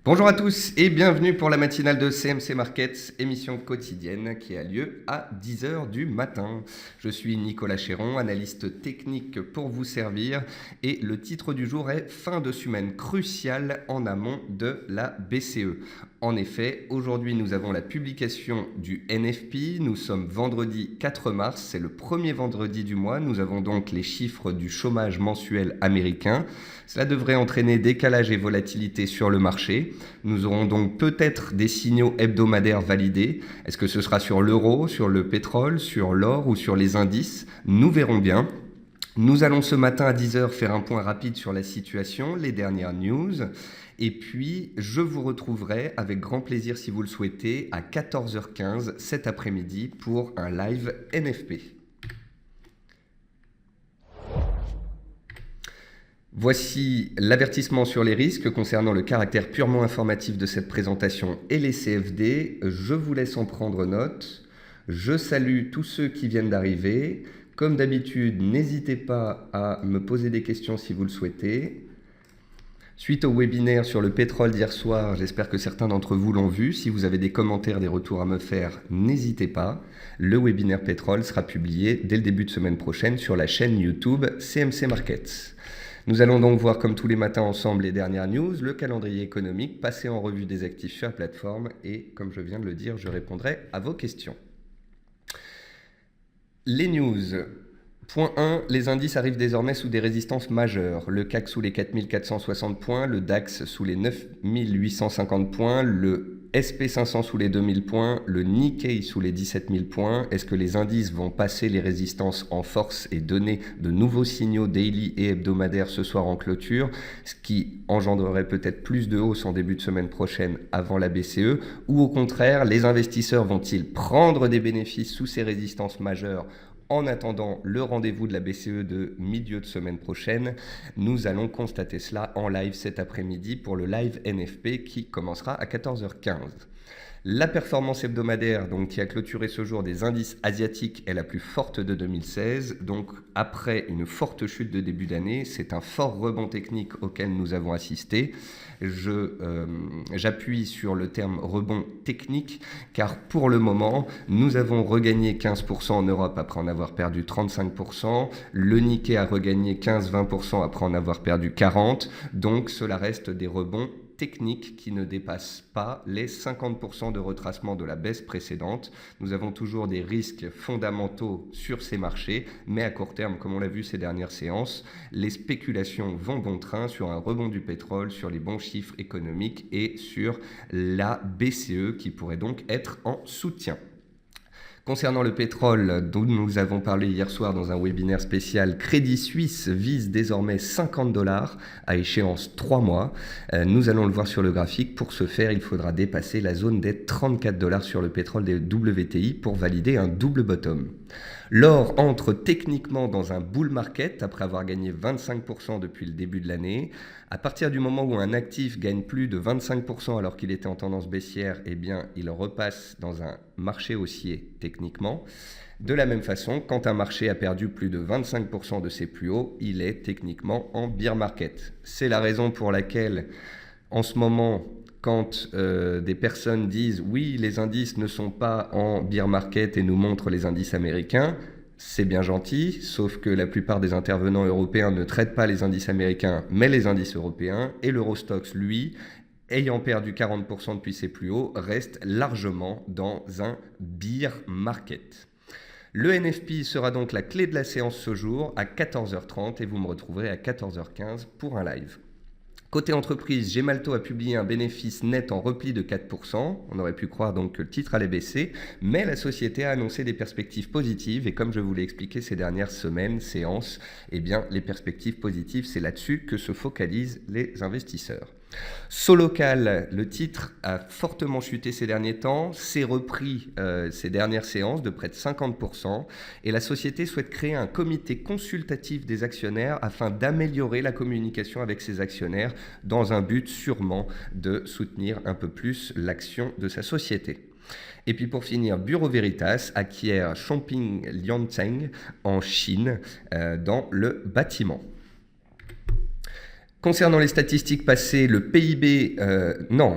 Bonjour à tous et bienvenue pour la matinale de CMC Markets, émission quotidienne qui a lieu à 10h du matin. Je suis Nicolas Chéron, analyste technique pour vous servir et le titre du jour est « Fin de semaine cruciale en amont de la BCE ». En effet, aujourd'hui nous avons la publication du NFP, nous sommes vendredi 4 mars, c'est le premier vendredi du mois, nous avons donc les chiffres du chômage mensuel américain. Cela devrait entraîner décalage et volatilité sur le marché. Nous aurons donc peut-être des signaux hebdomadaires validés. Est-ce que ce sera sur l'euro, sur le pétrole, sur l'or ou sur les indices? Nous verrons bien. Nous allons ce matin à 10h faire un point rapide sur la situation, les dernières news. Et puis, je vous retrouverai avec grand plaisir si vous le souhaitez à 14h15 cet après-midi pour un live NFP. Voici l'avertissement sur les risques concernant le caractère purement informatif de cette présentation et les CFD. Je vous laisse en prendre note. Je salue tous ceux qui viennent d'arriver. Comme d'habitude, n'hésitez pas à me poser des questions si vous le souhaitez. Suite au webinaire sur le pétrole d'hier soir, j'espère que certains d'entre vous l'ont vu. Si vous avez des commentaires, des retours à me faire, n'hésitez pas. Le webinaire pétrole sera publié dès le début de semaine prochaine sur la chaîne YouTube CMC Markets. Nous allons donc voir comme tous les matins ensemble les dernières news, le calendrier économique, passer en revue des actifs sur la plateforme et, comme je viens de le dire, je répondrai à vos questions. Les news. Point 1, les indices arrivent désormais sous des résistances majeures. Le CAC sous les 4460 points, le DAX sous les 9850 points, le SP500 sous les 2000 points, le Nikkei sous les 17 000 points. Est-ce que les indices vont passer les résistances en force et donner de nouveaux signaux daily et hebdomadaires ce soir en clôture, ce qui engendrerait peut-être plus de hausse en début de semaine prochaine avant la BCE, ou au contraire, les investisseurs vont-ils prendre des bénéfices sous ces résistances majeures en attendant le rendez-vous de la BCE de milieu de semaine prochaine? Nous allons constater cela en live cet après-midi pour le live NFP qui commencera à 14h15. La performance hebdomadaire qui a clôturé ce jour des indices asiatiques est la plus forte de 2016. Donc après une forte chute de début d'année, c'est un fort rebond technique auquel nous avons assisté. J'appuie sur le terme rebond technique car pour le moment, nous avons regagné 15% en Europe après en avoir perdu 35%. Le Nikkei a regagné 15-20% après en avoir perdu 40%. Donc cela reste des rebonds techniques qui ne dépassent pas les 50% de retracement de la baisse précédente. Nous avons toujours des risques fondamentaux sur ces marchés, mais à court terme, comme on l'a vu ces dernières séances, les spéculations vont bon train sur un rebond du pétrole, sur les bons chiffres économiques et sur la BCE qui pourrait donc être en soutien. Concernant le pétrole dont nous avons parlé hier soir dans un webinaire spécial, Crédit Suisse vise désormais $50 à échéance 3 mois. Nous allons le voir sur le graphique. Pour ce faire, il faudra dépasser la zone des $34 sur le pétrole des WTI pour valider un double bottom. L'or entre techniquement dans un bull market après avoir gagné 25% depuis le début de l'année. À partir du moment où un actif gagne plus de 25% alors qu'il était en tendance baissière, eh bien, il repasse dans un marché haussier techniquement. De la même façon, quand un marché a perdu plus de 25% de ses plus hauts, il est techniquement en bear market. C'est la raison pour laquelle, en ce moment, quand des personnes disent « oui, les indices ne sont pas en bear market » et nous montrent les indices américains, c'est bien gentil, sauf que la plupart des intervenants européens ne traitent pas les indices américains, mais les indices européens. Et l'Eurostoxx, lui, ayant perdu 40% depuis ses plus hauts, reste largement dans un bear market. Le NFP sera donc la clé de la séance ce jour à 14h30 et vous me retrouverez à 14h15 pour un live. Côté entreprise, Gemalto a publié un bénéfice net en repli de 4%. On aurait pu croire donc que le titre allait baisser, mais la société a annoncé des perspectives positives et comme je vous l'ai expliqué ces dernières semaines, séances, eh bien les perspectives positives, c'est là-dessus que se focalisent les investisseurs. Solocal, le titre a fortement chuté ces derniers temps, s'est repris ces dernières séances de près de 50% et la société souhaite créer un comité consultatif des actionnaires afin d'améliorer la communication avec ses actionnaires dans un but sûrement de soutenir un peu plus l'action de sa société. Et puis pour finir, Bureau Veritas acquiert Chongqing Liancheng en Chine dans le bâtiment. Concernant les statistiques passées, le PIB,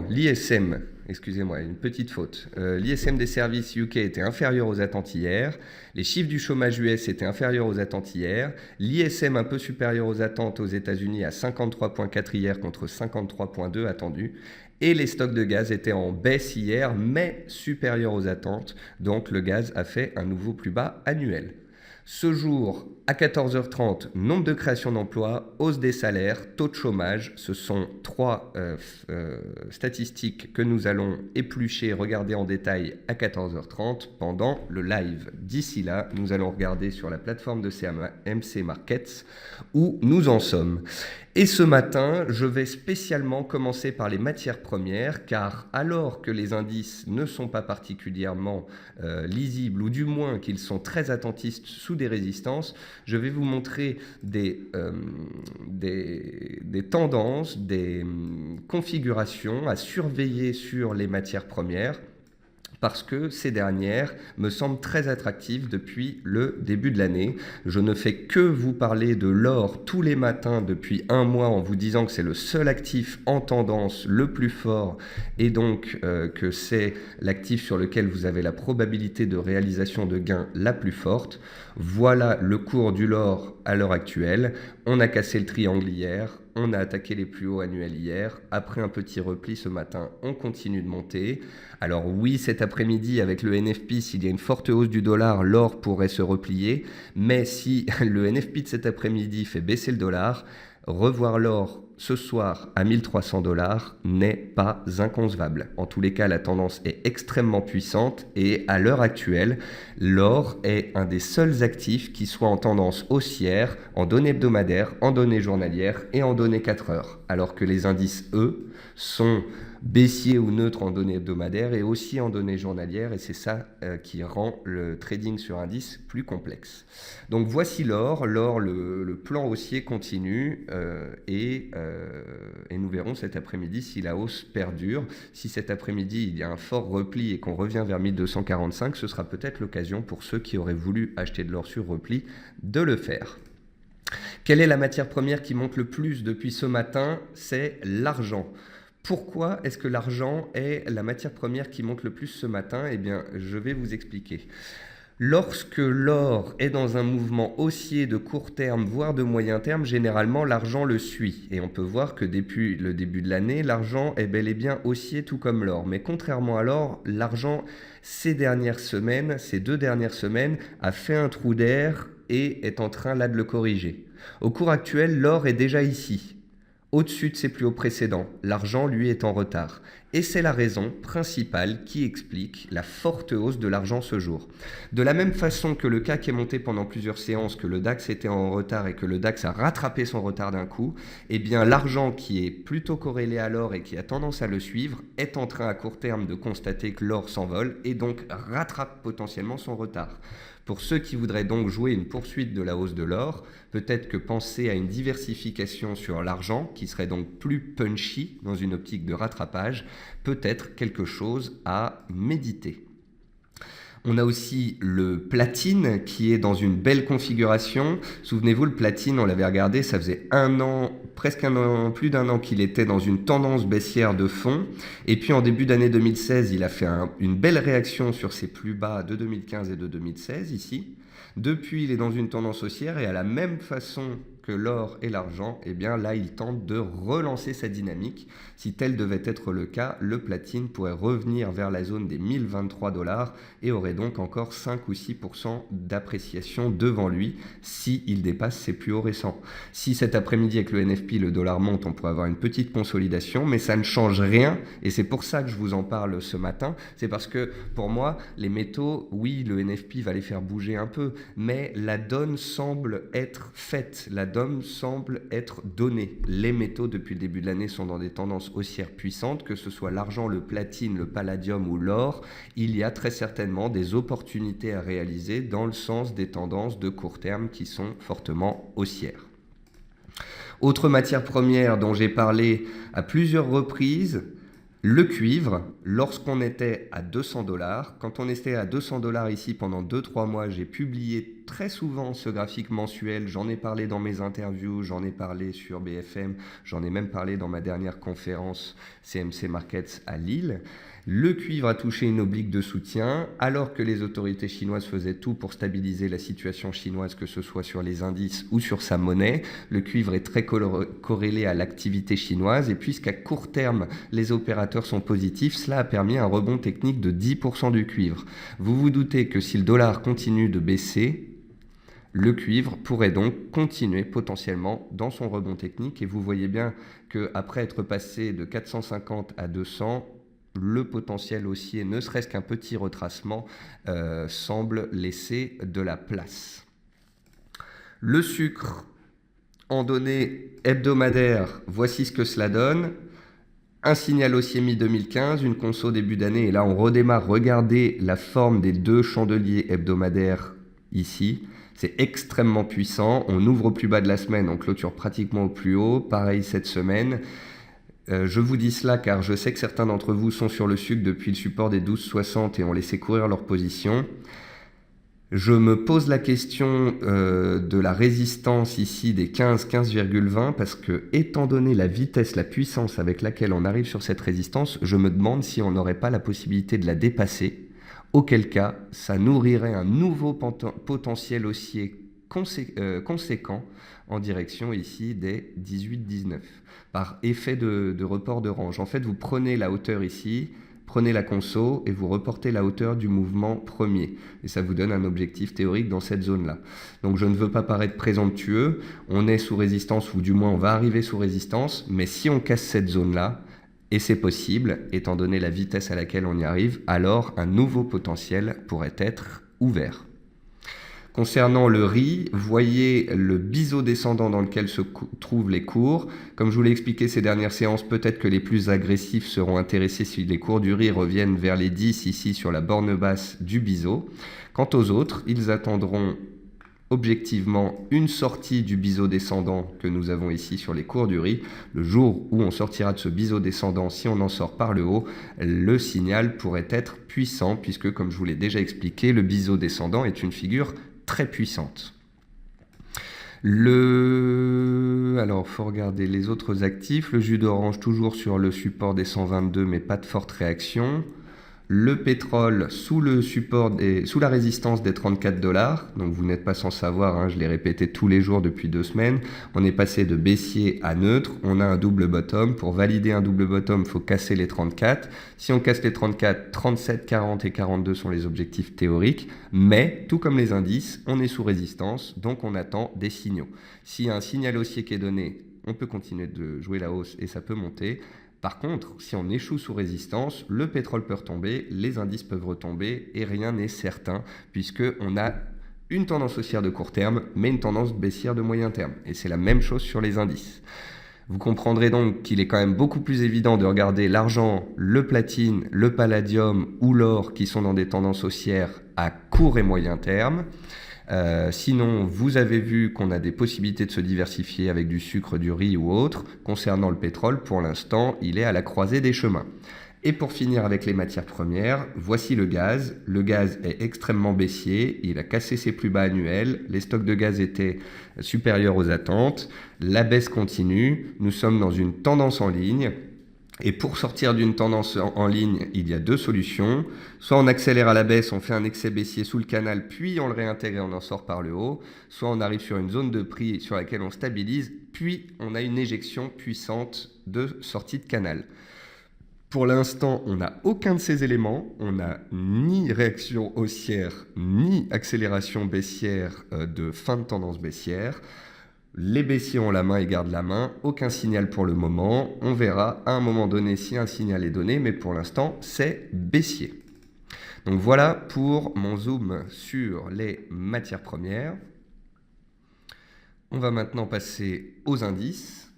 l'ISM, excusez-moi, une petite faute. L'ISM des services UK était inférieur aux attentes hier. Les chiffres du chômage US étaient inférieurs aux attentes hier. L'ISM un peu supérieur aux attentes aux États-Unis à 53,4 hier contre 53,2 attendus. Et les stocks de gaz étaient en baisse hier, mais supérieurs aux attentes. Donc le gaz a fait un nouveau plus bas annuel. Ce jour, à 14h30, nombre de créations d'emplois, hausse des salaires, taux de chômage. Ce sont trois statistiques que nous allons éplucher et regarder en détail à 14h30 pendant le live. D'ici là, nous allons regarder sur la plateforme de MC Markets où nous en sommes. Et ce matin, je vais spécialement commencer par les matières premières, car alors que les indices ne sont pas particulièrement lisibles, ou du moins qu'ils sont très attentistes sous des résistances, je vais vous montrer des tendances, des configurations à surveiller sur les matières premières, parce que ces dernières me semblent très attractives depuis le début de l'année. Je ne fais que vous parler de l'or tous les matins depuis un mois en vous disant que c'est le seul actif en tendance le plus fort et donc que c'est l'actif sur lequel vous avez la probabilité de réalisation de gains la plus forte. Voilà le cours du l'or à l'heure actuelle. On a cassé le triangle hier. On a attaqué les plus hauts annuels hier. Après un petit repli ce matin, on continue de monter. Alors oui, cet après-midi, avec le NFP, s'il y a une forte hausse du dollar, l'or pourrait se replier. Mais si le NFP de cet après-midi fait baisser le dollar, revoir l'or ce soir à 1300 $ n'est pas inconcevable. En tous les cas, la tendance est extrêmement puissante et à l'heure actuelle, l'or est un des seuls actifs qui soit en tendance haussière en données hebdomadaires, en données journalières et en données 4 heures. Alors que les indices, eux, sont baissiers ou neutres en données hebdomadaires et aussi en données journalières, et c'est ça qui rend le trading sur indice plus complexe. Donc voici l'or, le plan haussier continue et nous verrons cet après-midi si la hausse perdure. Si cet après-midi il y a un fort repli et qu'on revient vers 1245, ce sera peut-être l'occasion pour ceux qui auraient voulu acheter de l'or sur repli de le faire. Quelle est la matière première qui monte le plus depuis ce matin? C'est l'argent. Pourquoi est-ce que l'argent est la matière première qui monte le plus ce matin? Eh bien, je vais vous expliquer. Lorsque l'or est dans un mouvement haussier de court terme, voire de moyen terme, généralement l'argent le suit. Et on peut voir que depuis le début de l'année, l'argent est bel et bien haussier tout comme l'or. Mais contrairement à l'or, l'argent, ces 2 dernières semaines, a fait un trou d'air et est en train là de le corriger. Au cours actuel, l'or est déjà ici, au-dessus de ses plus hauts précédents. L'argent, lui, est en retard. Et c'est la raison principale qui explique la forte hausse de l'argent ce jour. De la même façon que le CAC est monté pendant plusieurs séances, que le DAX était en retard et que le DAX a rattrapé son retard d'un coup, eh bien l'argent qui est plutôt corrélé à l'or et qui a tendance à le suivre est en train à court terme de constater que l'or s'envole et donc rattrape potentiellement son retard. Pour ceux qui voudraient donc jouer une poursuite de la hausse de l'or, peut-être que penser à une diversification sur l'argent, qui serait donc plus punchy dans une optique de rattrapage, peut être quelque chose à méditer. On a aussi le platine qui est dans une belle configuration. Souvenez-vous, le platine, on l'avait regardé, ça faisait presque un an, plus d'un an qu'il était dans une tendance baissière de fond. Et puis en début d'année 2016, il a fait une belle réaction sur ses plus bas de 2015 et de 2016 ici. Depuis, il est dans une tendance haussière et à la même façon que l'or et l'argent, eh bien là, il tente de relancer sa dynamique. Si tel devait être le cas, le platine pourrait revenir vers la zone des 1023 $ et aurait donc encore 5 ou 6% d'appréciation devant lui s'il dépasse ses plus hauts récents. Si cet après-midi avec le NFP, le dollar monte, on pourrait avoir une petite consolidation, mais ça ne change rien et c'est pour ça que je vous en parle ce matin. C'est parce que pour moi, les métaux, oui, le NFP va les faire bouger un peu, mais la donne semble être faite, la donne semble être donnée. Les métaux, depuis le début de l'année, sont dans des tendances haussières puissantes, que ce soit l'argent, le platine, le palladium ou l'or. Il y a très certainement des opportunités à réaliser dans le sens des tendances de court terme qui sont fortement haussières. Autre matière première dont j'ai parlé à plusieurs reprises, le cuivre, lorsqu'on était à 200 $, quand on était à 200 $ ici pendant 2-3 mois, j'ai publié très souvent ce graphique mensuel, j'en ai parlé dans mes interviews, j'en ai parlé sur BFM, j'en ai même parlé dans ma dernière conférence CMC Markets à Lille. Le cuivre a touché une oblique de soutien, alors que les autorités chinoises faisaient tout pour stabiliser la situation chinoise, que ce soit sur les indices ou sur sa monnaie. Le cuivre est très corrélé à l'activité chinoise, et puisqu'à court terme, les opérateurs sont positifs, cela a permis un rebond technique de 10% du cuivre. Vous vous doutez que si le dollar continue de baisser, le cuivre pourrait donc continuer potentiellement dans son rebond technique, et vous voyez bien qu'après être passé de 450 à 200, le potentiel haussier, ne serait-ce qu'un petit retracement, semble laisser de la place. Le sucre, en données hebdomadaires, voici ce que cela donne. Un signal haussier mi-2015, une conso début d'année, et là on redémarre. Regardez la forme des deux chandeliers hebdomadaires ici. C'est extrêmement puissant. On ouvre au plus bas de la semaine, on clôture pratiquement au plus haut. Pareil cette semaine. Je vous dis cela car je sais que certains d'entre vous sont sur le sucre depuis le support des 12,60 et ont laissé courir leur position. Je me pose la question de la résistance ici des 15,20 parce que, étant donné la vitesse, la puissance avec laquelle on arrive sur cette résistance, je me demande si on n'aurait pas la possibilité de la dépasser, auquel cas ça nourrirait un nouveau potentiel haussier conséquent en direction ici des 18-19 par effet de report de range. En fait, vous prenez la hauteur ici, prenez la conso et vous reportez la hauteur du mouvement premier. Et ça vous donne un objectif théorique dans cette zone-là. Donc je ne veux pas paraître présomptueux, on est sous résistance, ou du moins on va arriver sous résistance, mais si on casse cette zone-là, et c'est possible, étant donné la vitesse à laquelle on y arrive, alors un nouveau potentiel pourrait être ouvert. Concernant le riz, voyez le biseau descendant dans lequel se trouvent les cours. Comme je vous l'ai expliqué ces dernières séances, peut-être que les plus agressifs seront intéressés si les cours du riz reviennent vers les 10 ici sur la borne basse du biseau. Quant aux autres, ils attendront objectivement une sortie du biseau descendant que nous avons ici sur les cours du riz. Le jour où on sortira de ce biseau descendant, si on en sort par le haut, le signal pourrait être puissant puisque, comme je vous l'ai déjà expliqué, le biseau descendant est une figure très puissante. Alors, il faut regarder les autres actifs. Le jus d'orange toujours sur le support des 122, mais pas de forte réaction. Le pétrole sous la résistance des 34 $. Donc vous n'êtes pas sans savoir, hein, je l'ai répété tous les jours depuis 2 semaines. On est passé de baissier à neutre. On a un double bottom. Pour valider un double bottom, il faut casser les 34. Si on casse les 34, 37, 40 et 42 sont les objectifs théoriques. Mais, tout comme les indices, on est sous résistance. Donc on attend des signaux. S'il y a un signal haussier qui est donné, on peut continuer de jouer la hausse et ça peut monter. Par contre, si on échoue sous résistance, le pétrole peut retomber, les indices peuvent retomber et rien n'est certain puisqu'on a une tendance haussière de court terme mais une tendance baissière de moyen terme. Et c'est la même chose sur les indices. Vous comprendrez donc qu'il est quand même beaucoup plus évident de regarder l'argent, le platine, le palladium ou l'or qui sont dans des tendances haussières à court et moyen terme. Sinon, vous avez vu qu'on a des possibilités de se diversifier avec du sucre, du riz ou autre. Concernant le pétrole, pour l'instant, il est à la croisée des chemins. Et pour finir avec les matières premières, voici le gaz. Le gaz est extrêmement baissier, il a cassé ses plus bas annuels, les stocks de gaz étaient supérieurs aux attentes, la baisse continue, nous sommes dans une tendance en ligne. Et pour sortir d'une tendance en ligne, il y a 2 solutions. Soit on accélère à la baisse, on fait un excès baissier sous le canal, puis on le réintègre et on en sort par le haut. Soit on arrive sur une zone de prix sur laquelle on stabilise, puis on a une éjection puissante de sortie de canal. Pour l'instant, on n'a aucun de ces éléments. On n'a ni réaction haussière, ni accélération baissière de fin de tendance baissière. Les baissiers ont la main et gardent la main, aucun signal pour le moment. On verra à un moment donné si un signal est donné, mais pour l'instant, c'est baissier. Donc voilà pour mon zoom sur les matières premières. On va maintenant passer aux indices.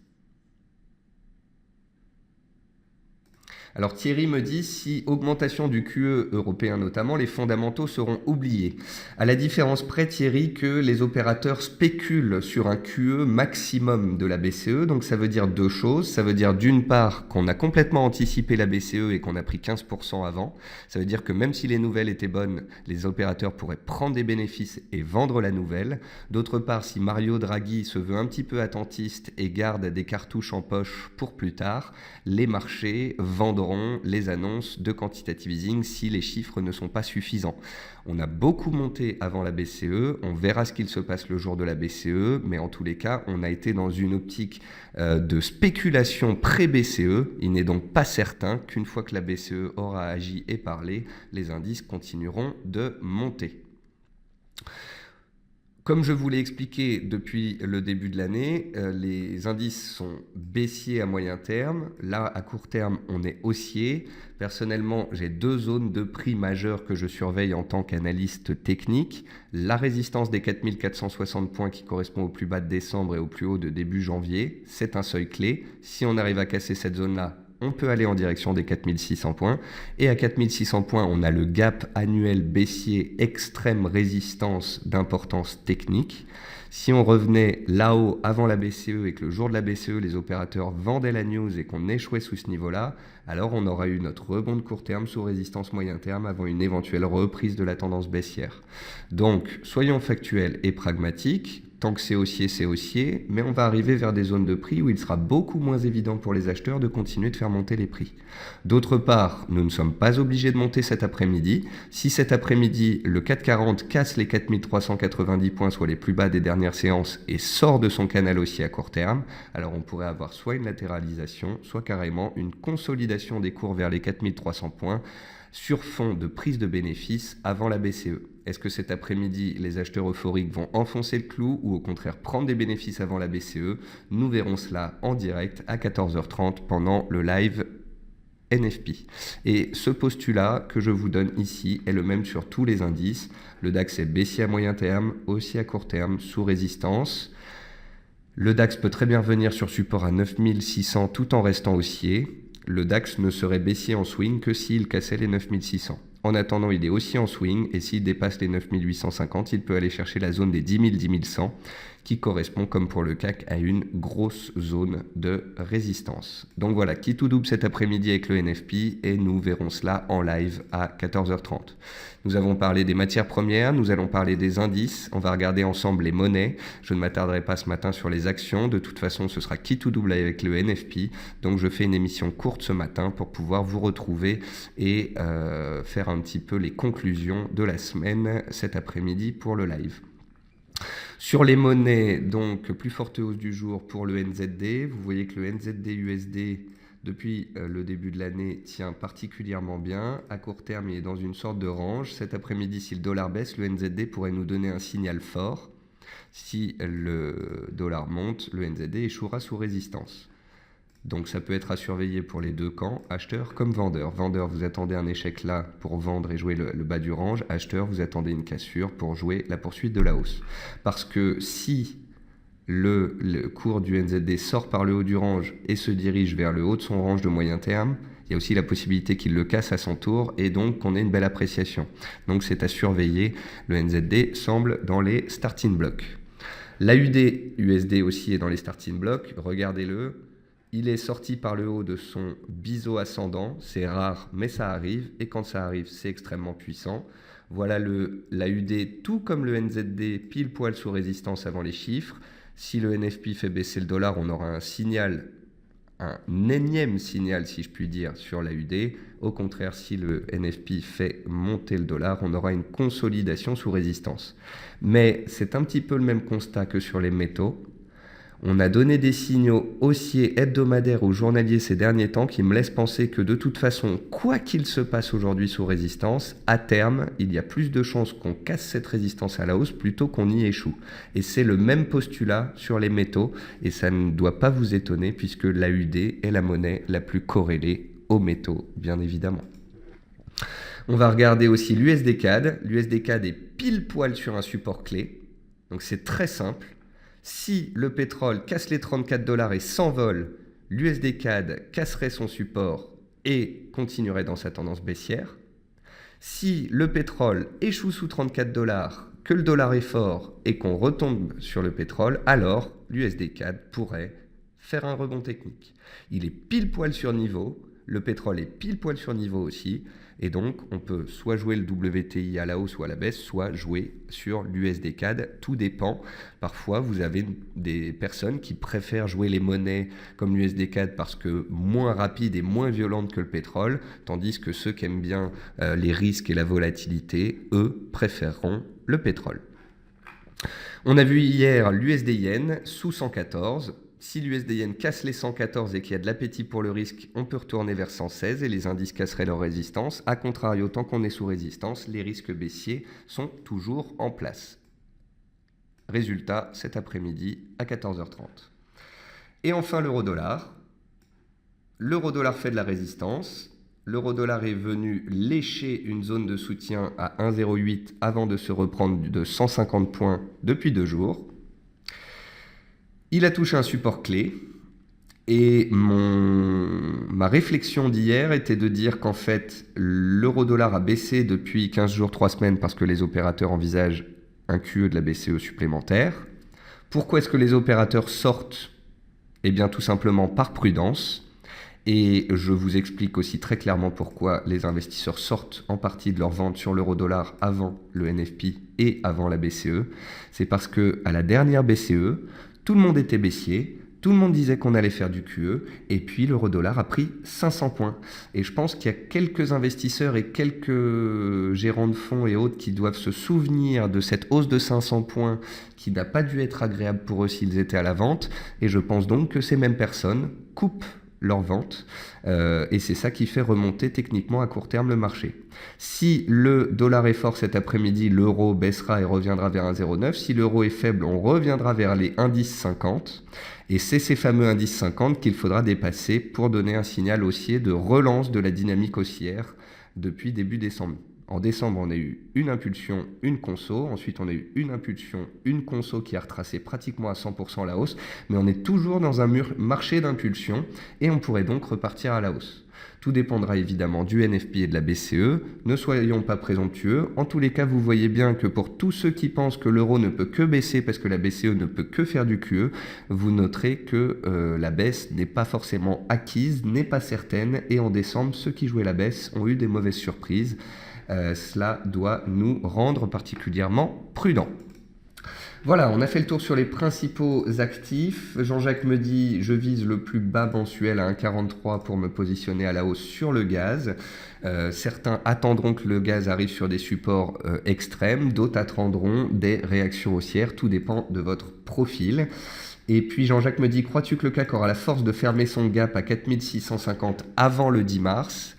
Alors Thierry me dit, si augmentation du QE européen notamment, les fondamentaux seront oubliés. À la différence près, Thierry, que les opérateurs spéculent sur un QE maximum de la BCE, donc ça veut dire deux choses. Ça veut dire d'une part qu'on a complètement anticipé la BCE et qu'on a pris 15% avant. Ça veut dire que même si les nouvelles étaient bonnes, les opérateurs pourraient prendre des bénéfices et vendre la nouvelle. D'autre part, si Mario Draghi se veut un petit peu attentiste et garde des cartouches en poche pour plus tard, les marchés vendront les annonces de quantitative easing si les chiffres ne sont pas suffisants. On a beaucoup monté avant la BCE, on verra ce qu'il se passe le jour de la BCE, mais en tous les cas, on a été dans une optique de spéculation pré-BCE. Il n'est donc pas certain qu'une fois que la BCE aura agi et parlé, les indices continueront de monter. Comme je vous l'ai expliqué depuis le début de l'année, les indices sont baissiers à moyen terme. Là, à court terme, on est haussier. Personnellement, j'ai deux zones de prix majeures que je surveille en tant qu'analyste technique. La résistance des 4460 points qui correspond au plus bas de décembre et au plus haut de début janvier, c'est un seuil clé. Si on arrive à casser cette zone-là, on peut aller en direction des 4600 points. Et à 4600 points, on a le gap annuel baissier extrême résistance d'importance technique. Si on revenait là-haut avant la BCE et que le jour de la BCE, les opérateurs vendaient la news et qu'on échouait sous ce niveau-là, alors on aurait eu notre rebond de court terme sous résistance moyen terme avant une éventuelle reprise de la tendance baissière. Donc, soyons factuels et pragmatiques. Tant que c'est haussier, mais on va arriver vers des zones de prix où il sera beaucoup moins évident pour les acheteurs de continuer de faire monter les prix. D'autre part, nous ne sommes pas obligés de monter cet après-midi. Si cet après-midi, le CAC 40 casse les 4390 points, soit les plus bas des dernières séances, et sort de son canal haussier à court terme, alors on pourrait avoir soit une latéralisation, soit carrément une consolidation des cours vers les 4300 points, sur fond de prise de bénéfices avant la BCE. Est-ce que cet après-midi, les acheteurs euphoriques vont enfoncer le clou ou au contraire prendre des bénéfices avant la BCE? Nous verrons cela en direct à 14h30 pendant le live NFP. Et ce postulat que je vous donne ici est le même sur tous les indices. Le DAX est baissier à moyen terme, haussier à court terme, sous résistance. Le DAX peut très bien venir sur support à 9600 tout en restant haussier. Le DAX ne serait baissier en swing que s'il cassait les 9600. En attendant, il est aussi en swing et s'il dépasse les 9850, il peut aller chercher la zone des 10 000, 10 100 qui correspond, comme pour le CAC, à une grosse zone de résistance. Donc voilà, qui tout double cet après-midi avec le NFP et nous verrons cela en live à 14h30. Nous avons parlé des matières premières, nous allons parler des indices, on va regarder ensemble les monnaies. Je ne m'attarderai pas ce matin sur les actions, de toute façon ce sera qui tout double avec le NFP. Donc je fais une émission courte ce matin pour pouvoir vous retrouver et faire un petit peu les conclusions de la semaine cet après-midi pour le live. Sur les monnaies, donc plus forte hausse du jour pour le NZD. Vous voyez que le NZD-USD, depuis le début de l'année, tient particulièrement bien. À court terme, il est dans une sorte de range. Cet après-midi, si le dollar baisse, le NZD pourrait nous donner un signal fort. Si le dollar monte, le NZD échouera sous résistance. Donc ça peut être à surveiller pour les deux camps, acheteurs comme vendeurs. Vendeurs, vous attendez un échec là pour vendre et jouer le bas du range. Acheteurs, vous attendez une cassure pour jouer la poursuite de la hausse. Parce que si le cours du NZD sort par le haut du range et se dirige vers le haut de son range de moyen terme, il y a aussi la possibilité qu'il le casse à son tour et donc qu'on ait une belle appréciation. Donc c'est à surveiller. Le NZD semble dans les starting blocks. L'AUD-USD aussi est dans les starting blocks. Regardez-le. Il est sorti par le haut de son biseau ascendant, c'est rare mais ça arrive, et quand ça arrive c'est extrêmement puissant. Voilà l'AUD tout comme le NZD pile poil sous résistance avant les chiffres. Si le NFP fait baisser le dollar, on aura un signal, un énième signal si je puis dire sur l'AUD. Au contraire, si le NFP fait monter le dollar, on aura une consolidation sous résistance. Mais c'est un petit peu le même constat que sur les métaux. On a donné des signaux haussiers hebdomadaires ou journaliers ces derniers temps qui me laissent penser que de toute façon, quoi qu'il se passe aujourd'hui sous résistance, à terme, il y a plus de chances qu'on casse cette résistance à la hausse plutôt qu'on y échoue. Et c'est le même postulat sur les métaux et ça ne doit pas vous étonner puisque l'AUD est la monnaie la plus corrélée aux métaux, bien évidemment. On va regarder aussi l'USD CAD. L'USD CAD est pile poil sur un support clé. Donc c'est très simple. Si le pétrole casse les $34 et s'envole, l'USD CAD casserait son support et continuerait dans sa tendance baissière. Si le pétrole échoue sous 34 $, que le dollar est fort et qu'on retombe sur le pétrole, alors l'USD CAD pourrait faire un rebond technique. Il est pile poil sur niveau, le pétrole est pile poil sur niveau aussi, et donc on peut soit jouer le WTI à la hausse ou à la baisse, soit jouer sur l'USD CAD, tout dépend. Parfois vous avez des personnes qui préfèrent jouer les monnaies comme l'USD CAD parce que moins rapide et moins violente que le pétrole, tandis que ceux qui aiment bien les risques et la volatilité, eux, préféreront le pétrole. On a vu hier l'USD Yen sous 114. Si l'USD Yen casse les 114 et qu'il y a de l'appétit pour le risque, on peut retourner vers 116 et les indices casseraient leur résistance. A contrario, tant qu'on est sous résistance, les risques baissiers sont toujours en place. Résultat, cet après-midi à 14h30. Et enfin, l'euro-dollar. L'euro-dollar fait de la résistance. L'euro-dollar est venu lécher une zone de soutien à 1,08 avant de se reprendre de 150 points depuis 2 jours. Il a touché un support clé et ma réflexion d'hier était de dire qu'en fait, l'euro-dollar a baissé depuis 15 jours, 3 semaines parce que les opérateurs envisagent un QE de la BCE supplémentaire. Pourquoi est-ce que les opérateurs sortent? Eh bien, tout simplement par prudence. Et je vous explique aussi très clairement pourquoi les investisseurs sortent en partie de leur vente sur l'euro-dollar avant le NFP et avant la BCE. C'est parce que à la dernière BCE, tout le monde était baissier, tout le monde disait qu'on allait faire du QE, et puis l'euro-dollar a pris 500 points. Et je pense qu'il y a quelques investisseurs et quelques gérants de fonds et autres qui doivent se souvenir de cette hausse de 500 points qui n'a pas dû être agréable pour eux s'ils étaient à la vente. Et je pense donc que ces mêmes personnes coupent leur vente, et c'est ça qui fait remonter techniquement à court terme le marché. Si le dollar est fort cet après-midi, l'euro baissera et reviendra vers 1,09. Si l'euro est faible, on reviendra vers les indices 50. Et c'est ces fameux indices 50 qu'il faudra dépasser pour donner un signal haussier de relance de la dynamique haussière depuis début décembre. En décembre, on a eu une impulsion, une conso. Ensuite, on a eu une impulsion, une conso qui a retracé pratiquement à 100% la hausse. Mais on est toujours dans un marché d'impulsion et on pourrait donc repartir à la hausse. Tout dépendra évidemment du NFP et de la BCE. Ne soyons pas présomptueux. En tous les cas, vous voyez bien que pour tous ceux qui pensent que l'euro ne peut que baisser parce que la BCE ne peut que faire du QE, vous noterez que la baisse n'est pas forcément acquise, n'est pas certaine. Et en décembre, ceux qui jouaient la baisse ont eu des mauvaises surprises. Cela doit nous rendre particulièrement prudents. Voilà, on a fait le tour sur les principaux actifs. Jean-Jacques me dit, je vise le plus bas mensuel à 1,43 pour me positionner à la hausse sur le gaz. Certains attendront que le gaz arrive sur des supports extrêmes, d'autres attendront des réactions haussières. Tout dépend de votre profil. Et puis Jean-Jacques me dit, crois-tu que le CAC aura la force de fermer son gap à 4650 avant le 10 mars ?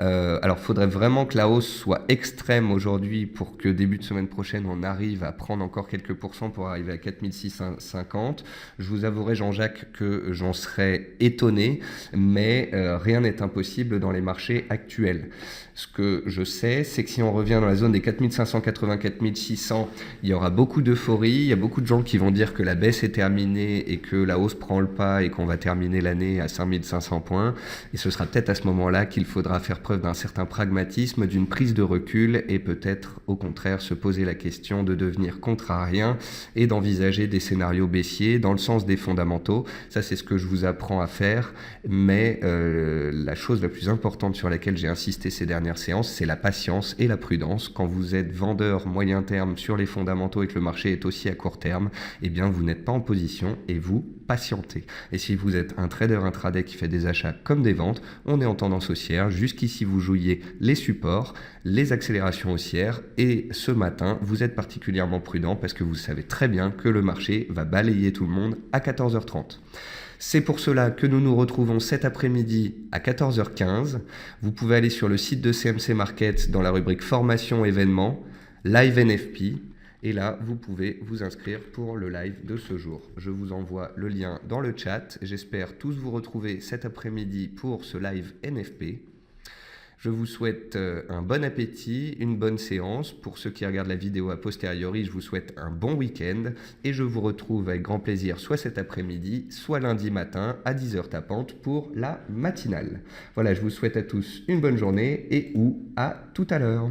Alors, il faudrait vraiment que la hausse soit extrême aujourd'hui pour que début de semaine prochaine, on arrive à prendre encore quelques pourcents pour arriver à 4650. Je vous avouerai, Jean-Jacques, que j'en serais étonné, mais rien n'est impossible dans les marchés actuels. Ce que je sais, c'est que si on revient dans la zone des 4580, 4600, il y aura beaucoup d'euphorie. Il y a beaucoup de gens qui vont dire que la baisse est terminée et que la hausse prend le pas et qu'on va terminer l'année à 5500 points. Et ce sera peut-être à ce moment-là qu'il faudra faire preuve d'un certain pragmatisme, d'une prise de recul et peut-être au contraire se poser la question de devenir contrarien et d'envisager des scénarios baissiers dans le sens des fondamentaux. Ça, c'est ce que je vous apprends à faire. Mais la chose la plus importante sur laquelle j'ai insisté ces dernières séances, c'est la patience et la prudence. Quand vous êtes vendeur moyen terme sur les fondamentaux et que le marché est aussi à court terme, eh bien vous n'êtes pas en position et vous patientez. Et si vous êtes un trader intraday qui fait des achats comme des ventes, on est en tendance haussière. Jusqu'ici, vous jouiez les supports, les accélérations haussières et ce matin, vous êtes particulièrement prudent parce que vous savez très bien que le marché va balayer tout le monde à 14h30. C'est pour cela que nous nous retrouvons cet après-midi à 14h15. Vous pouvez aller sur le site de CMC Market dans la rubrique formation événements, live NFP. Et là, vous pouvez vous inscrire pour le live de ce jour. Je vous envoie le lien dans le chat. J'espère tous vous retrouver cet après-midi pour ce live NFP. Je vous souhaite un bon appétit, une bonne séance. Pour ceux qui regardent la vidéo a posteriori, je vous souhaite un bon week-end et je vous retrouve avec grand plaisir soit cet après-midi, soit lundi matin à 10h tapante pour la matinale. Voilà, je vous souhaite à tous une bonne journée et ou à tout à l'heure.